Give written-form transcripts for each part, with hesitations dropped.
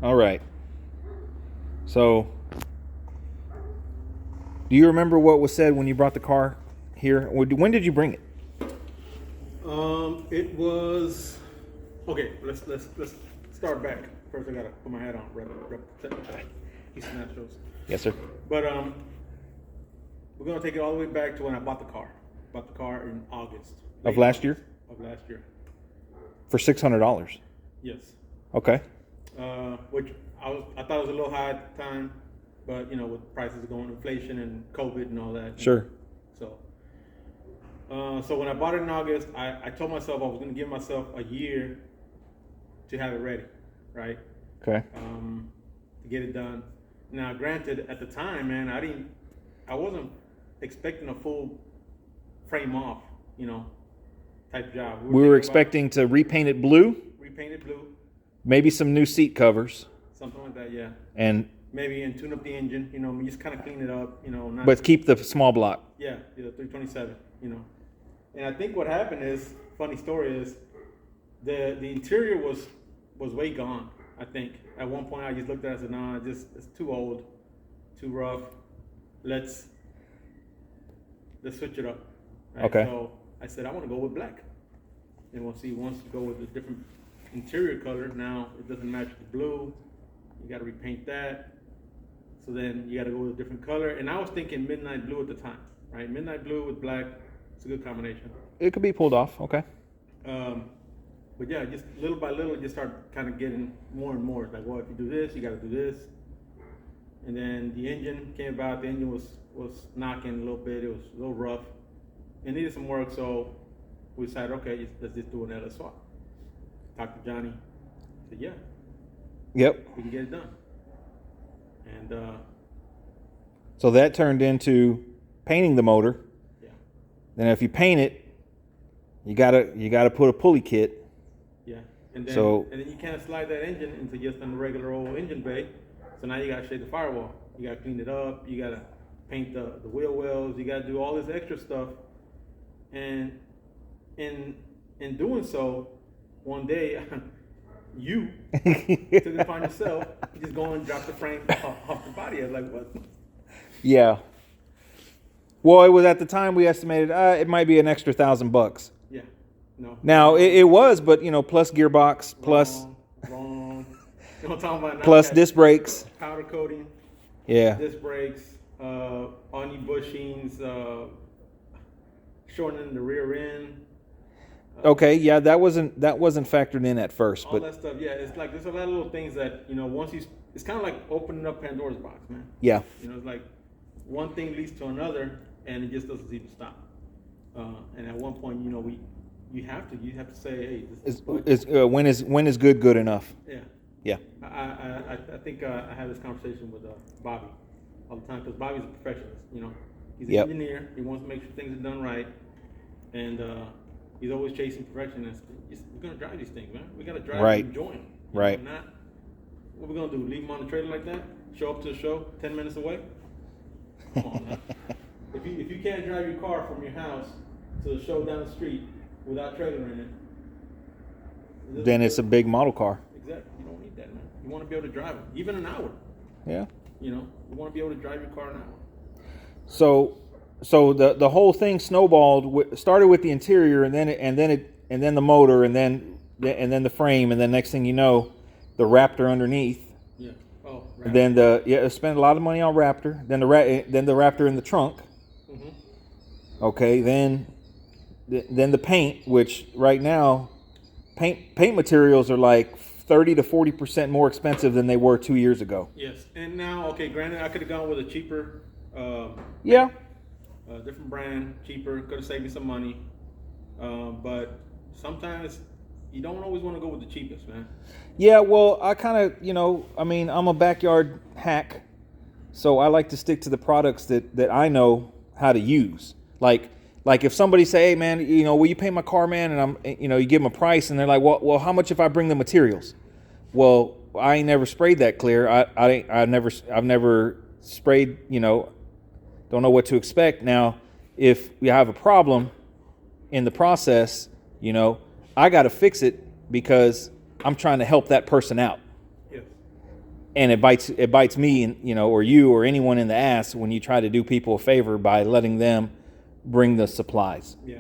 All right. So, do you remember what was said when you brought the car here? When did you bring it? It was okay. Let's start back. First, I gotta put my hat on. Houston Astros. Yes, sir. But we're gonna take it all the way back to when I bought the car. Bought the car in August Of last year? Of last year. For $600. Yes. Okay. Which I thought it was a little high at the time, but with prices going, inflation and COVID and all that. Sure. So when I bought it in August, I told myself I was going to give myself a year to have it ready, right? Okay. To get it done. Now, granted, at the time, man, I wasn't expecting a full frame off, type job. We were expecting to repaint it blue, repaint it blue, maybe some new seat covers, something like that, yeah. and Maybe tune up the engine, just kind of clean it up, not. but keep the small block. Yeah, the 327, And I think what happened is, funny story is, the interior was way gone. I think at one point I just looked at it and said, "No, it's too old, too rough. Let's switch it up." Right? Okay. So I said I want to go with black, and we'll see. Once you go with a different interior color, now it doesn't match the blue. You got to repaint that. So then you got to go with a different color. And I was thinking midnight blue at the time, right? Midnight blue with black. It's a good combination. It could be pulled off. Okay. But yeah, just little by little, just start kind of getting more and more. It's like, well, if you do this, you got to do this. And then the engine came about. The engine was knocking a little bit. It was a little rough. It needed some work, so we decided, okay, let's just do an LS swap. Talked to Johnny. He said, yeah. Yep. We can get it done. And so that turned into painting the motor. yeah, Then if you paint it, you gotta put a pulley kit. yeah. And then So- and then you can't slide that engine into just a regular old engine bay. So now you gotta shade the firewall. You gotta clean it up. You gotta paint the wheel wells. You gotta do all this extra stuff. And in doing so, one day you took it upon yourself. You just go and drop the frame off the body. I was like, what? Yeah. Well, it was at the time we estimated it might be an extra $1,000. Yeah. No. Now it was, but plus gearbox, plus Wrong. You know what I'm talking about now? plus Got disc brakes. powder coating, Yeah. disc brakes, onion bushings, shortening the rear end. Okay. Yeah, that wasn't factored in at first, All but that stuff. Yeah, it's like there's a lot of little things that once it's kind of like opening up Pandora's box, man. yeah. It's like one thing leads to another, and it just doesn't even stop. And at one point, you have to say, hey, this is When is good enough? yeah. Yeah. I think I have this conversation with Bobby all the time because Bobby's a perfectionist. He's an Yep. engineer. He wants to make sure things are done right, and he's always chasing perfection. We're gonna drive these things, man. We gotta drive Right. and enjoy them. Right. Not what we're gonna do. Leave them on the trailer like that? Show up to the show 10 minutes away? Come on, man. If you can't drive your car from your house to the show down the street without trailer in it, Then it's a big model car. exactly. You don't need that, man. You want to be able to drive it, even an hour. Yeah. You want to be able to drive your car an hour. So the whole thing snowballed. Started with the interior, and then the motor, and then the frame, and then next thing you know, the Raptor underneath. Yeah. Oh, right. And then spent a lot of money on Raptor. Then the Raptor in the trunk. Mm-hmm. Okay. Then the paint, which right now, paint materials are like 30 to 40% more expensive than they were 2 years ago. Yes. And now, okay, granted, I could have gone with a cheaper, Yeah. different brand, cheaper. Could have saved me some money. But sometimes you don't always want to go with the cheapest, man. Yeah, well, I kind of, I'm a backyard hack, so I like to stick to the products that I know how to use. Like if somebody say, hey, man, will you pay my car, man? And you give them a price, and they're like, well, how much if I bring the materials? Well, I ain't never sprayed that clear. I've never sprayed, don't know what to expect. Now, if we have a problem in the process, I got to fix it because I'm trying to help that person out. Yes. and it bites me, and or you or anyone in the ass when you try to do people a favor by letting them bring the supplies. Yeah.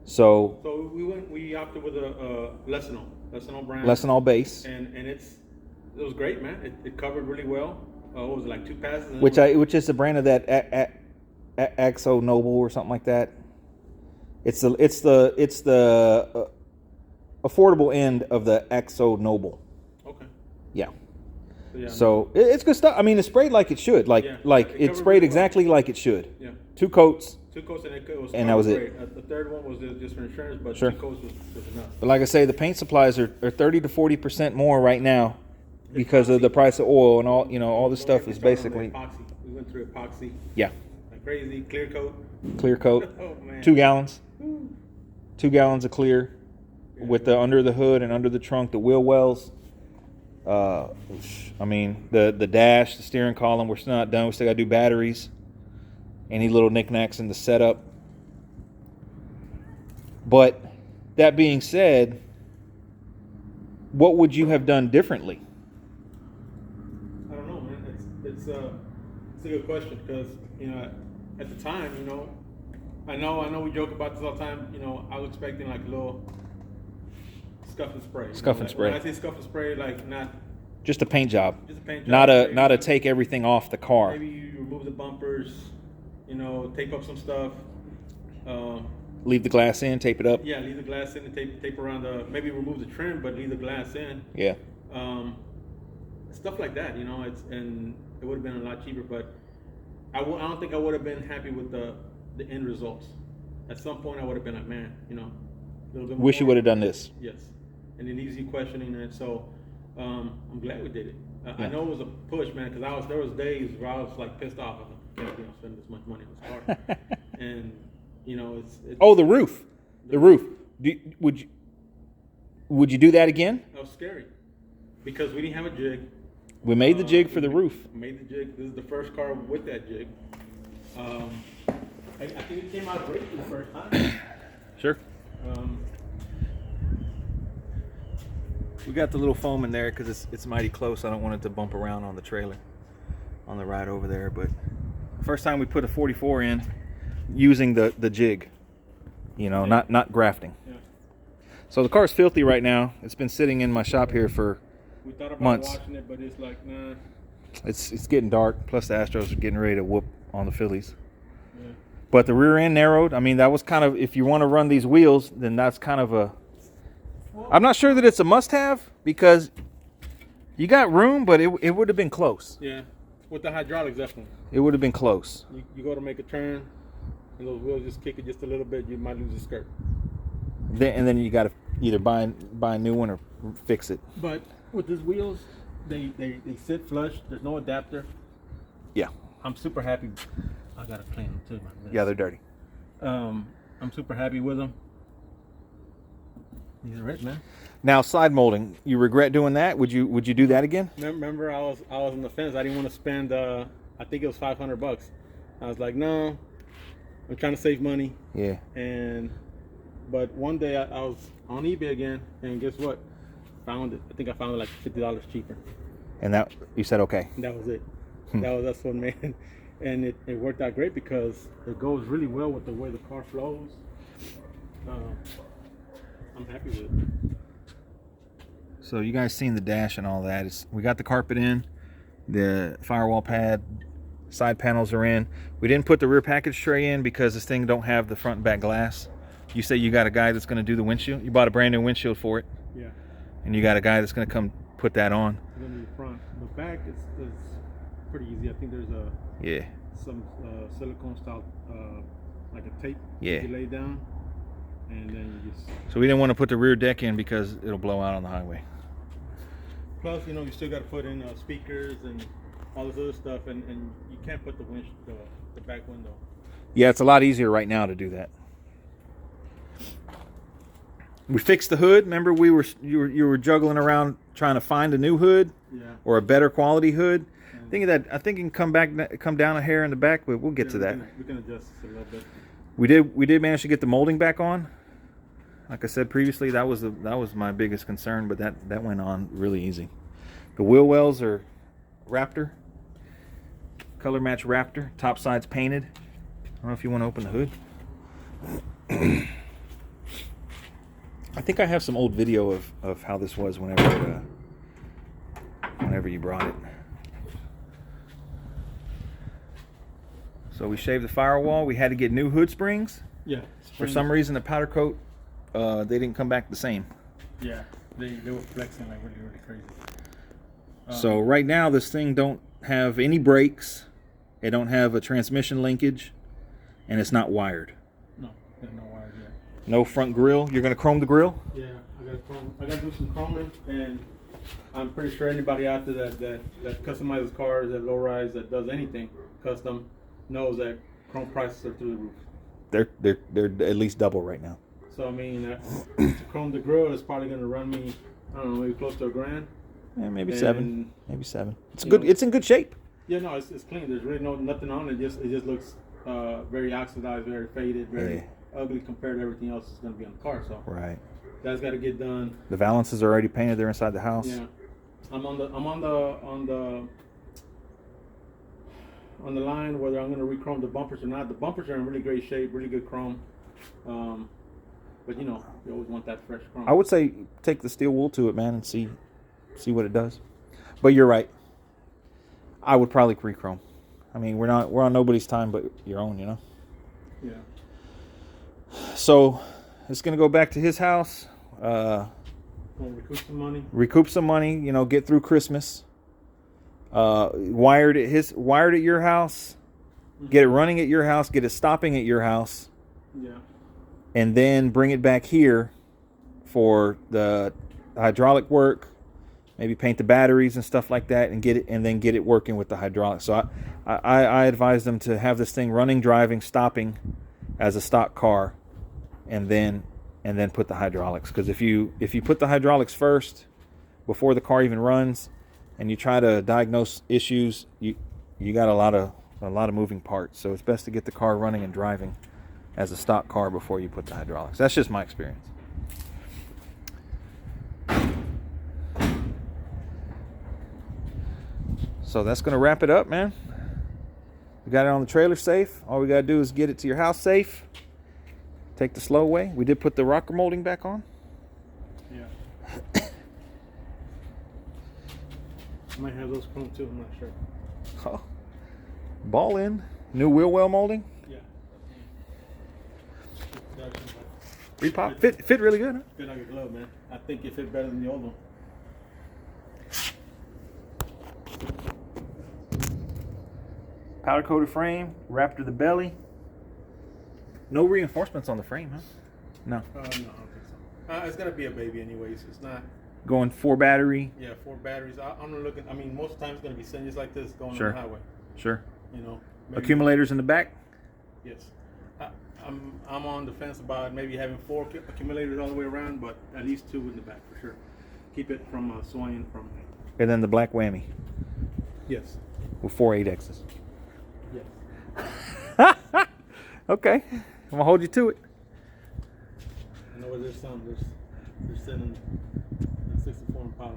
So we opted with a Lessinol brand. Lessinol base, and it was great, man. It covered really well. What was it, like 2 passes? Which is the brand of that Axo Noble or something like that. It's the affordable end of the Axo Noble. Okay. Yeah. Yeah. So it's good stuff. I mean, it's sprayed like it should. Like it sprayed really exactly like it should. Yeah. 2 coats. 2 coats and it was And that was great. it. The third one was just for insurance, but Sure. 2 coats was enough. But like I say, the paint supplies are 30 to 40% more right now because of the price of oil and all this stuff is basically Epoxy. We went through epoxy yeah, like crazy. Clear coat. clear coat. Oh man. 2 gallons. Woo. 2 gallons of clear with the under the hood and under the trunk, the wheel wells. I mean, the dash, the steering column, we're still not done. We still got to do batteries, any little knickknacks in the setup. But that being said, what would you have done differently? I don't know, man. It's a good question because at the time, I know we joke about this all the time. I was expecting like a little scuff and spray. Scuff and spray. When I say scuff and spray, like not Just a paint job. just a paint job. Not a take everything off the car. Maybe you remove the bumpers, tape up some stuff. Leave the glass in, tape it up. Yeah, leave the glass in and tape around maybe remove the trim, but leave the glass in. Yeah. Stuff like that, and it would have been a lot cheaper, but I don't think I would have been happy with the end results. At some point, I would have been like, man, a little bit more. Wish you would have done this. Yes, and it leaves you questioning it. So I'm glad we did it. Yeah. I know it was a push, man, because there was days where I was like pissed off. I was like, spend this much money on this car, and it's Oh, the roof. The roof. Would you do that again? that was scary because we didn't have a jig. We made the jig for the roof. Made the jig. This is the first car with that jig. I think it came out great for the first time. Sure. We got the little foam in there because it's mighty close. I don't want it to bump around on the trailer on the ride over there. But first time we put a 44 in using the jig, not grafting. Yeah. So the car's filthy right now. It's been sitting in my shop here for We thought about months. watching it, but it's like, nah. It's getting dark. Plus the Astros are getting ready to whoop on the Phillies. Yeah. But the rear end narrowed. I mean, that was kind of, if you want to run these wheels, then that's kind of a. I'm not sure that it's a must-have because you got room, but it would have been close. Yeah. With the hydraulics, definitely. It would have been close. You go to make a turn, and those wheels just kick it just a little bit, you might lose your skirt. Then you got to either buy a new one or fix it. But with these wheels, they sit flush. There's no adapter. Yeah. I'm super happy. I gotta clean them too, man. Yeah, they're dirty. I'm super happy with them. These are rich, man. Now side molding, you regret doing that? Would you do that again? Remember, I was on the fence. I didn't want to spend. I think it was $500. I was like, no, I'm trying to save money. Yeah. But one day I was on eBay again, and guess what? Found it. I think I found it like $50 cheaper. And that you said okay. And that was it. That's what made, and it worked out great because it goes really well with the way the car flows. I'm happy with it. So you guys seen the dash and all that. We got the carpet in, the firewall pad, side panels are in. We didn't put the rear package tray in because this thing don't have the front and back glass. You say you got a guy that's going to do the windshield. You bought a brand new windshield for it. Yeah. And you got a guy that's going to come put that on. And then the front, the back is pretty easy. I think there's some silicone style like a tape you lay down, and then you just. So we didn't want to put the rear deck in because it'll blow out on the highway. Plus, you still got to put in speakers and all this other stuff, and you can't put the back window. Yeah, it's a lot easier right now to do that. We fixed the hood. Remember, you were juggling around trying to find a new hood, or a better quality hood. I think it can come down a hair in the back, but we'll get to that. We can adjust this a little bit. We did manage to get the molding back on. Like I said previously, that was my biggest concern, but that went on really easy. The wheel wells are Raptor. Color match Raptor. Top side's painted. I don't know if you want to open the hood. I think I have some old video of how this was whenever you brought it. So we shaved the firewall. We had to get new hood springs. Yeah. For some reason, the powder coat, they didn't come back the same. Yeah, they were flexing like really, really crazy. So right now, this thing don't have any brakes. It don't have a transmission linkage, and it's not wired. No, there's no wires yet. No front grille. You're gonna chrome the grille? Yeah, I gotta do some chroming, and I'm pretty sure anybody out there that customizes cars, that low rise, that does anything custom, knows that chrome prices are through the roof. They're at least double right now. So I mean, to chrome the grill is probably gonna run me, I don't know, maybe close to $1,000. Yeah, maybe And, seven. Maybe seven. It's you good. know- It's in good shape. Yeah, no, it's clean. There's really nothing on it. It just looks very oxidized, very faded, very ugly compared to everything else that's gonna be on the car. So Right. that's got to get done. The valances are already painted. They're inside the house. Yeah, I'm on the line whether I'm gonna re-chrome the bumpers or not. The bumpers are in really great shape, really good chrome. But you know, you always want that fresh chrome. I would say take the steel wool to it, man, and see what it does. But you're right. I would probably re-chrome. I mean, we're on nobody's time but your own, you know. Yeah. So it's gonna go back to his house. Want to recoup some money? Recoup some money. You know, get through Christmas. Wired at your house. Get it running at your house. Get it stopping at your house. Yeah. And then bring it back here for the hydraulic work, maybe paint the batteries and stuff like that, and then get it working with the hydraulics. So I advise them to have this thing running, driving, stopping as a stock car, and then put the hydraulics. Because if you put the hydraulics first before the car even runs, and you try to diagnose issues, you got a lot of moving parts. So it's best to get the car running and driving as a stock car before you put the hydraulics. That's just my experience. So that's going to wrap it up, man. We got it on the trailer safe. All we got to do is get it to your house safe. Take the slow way. We did put the rocker molding back on. Yeah. I might have those chrome too. I'm not sure. Oh, ball in. New wheel well molding. Yeah. Repop. Fit really good, huh? Fit like a glove, man. I think it fit better than the old one. Powder coated frame. Raptor the belly. No reinforcements on the frame, huh? No. No, I don't think so. It's gonna be a baby anyways. It's not. Going 4 battery. Yeah, 4 batteries. I'm not looking. I mean, most of the time it's gonna be cinches like this going Sure. on the highway. Sure. You know. Maybe, Accumulators in the back. Yes. I'm on the fence about maybe having 4 accumulators all the way around, but at least 2 in the back for sure. Keep it from swaying from. And then the black whammy Yes. with 4 8Xs. Yes. Okay. I'm going to hold you to it. I know where there's some. They're sitting in 64 Impala.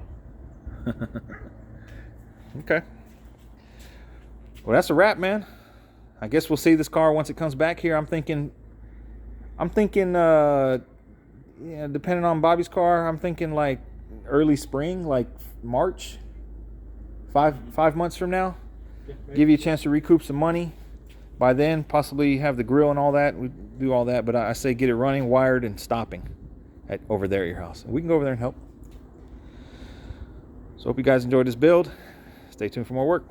Okay. Well, that's a wrap, man. I guess we'll see this car once it comes back here. I'm thinking, yeah, depending on Bobby's car, I'm thinking like early spring, like March, 5 months from now. Yeah, Give you a chance to recoup some money. By then, possibly have the grill and all that. We do all that, but I say get it running, wired, and stopping over there at your house. We can go over there and help. So hope you guys enjoyed this build. Stay tuned for more work.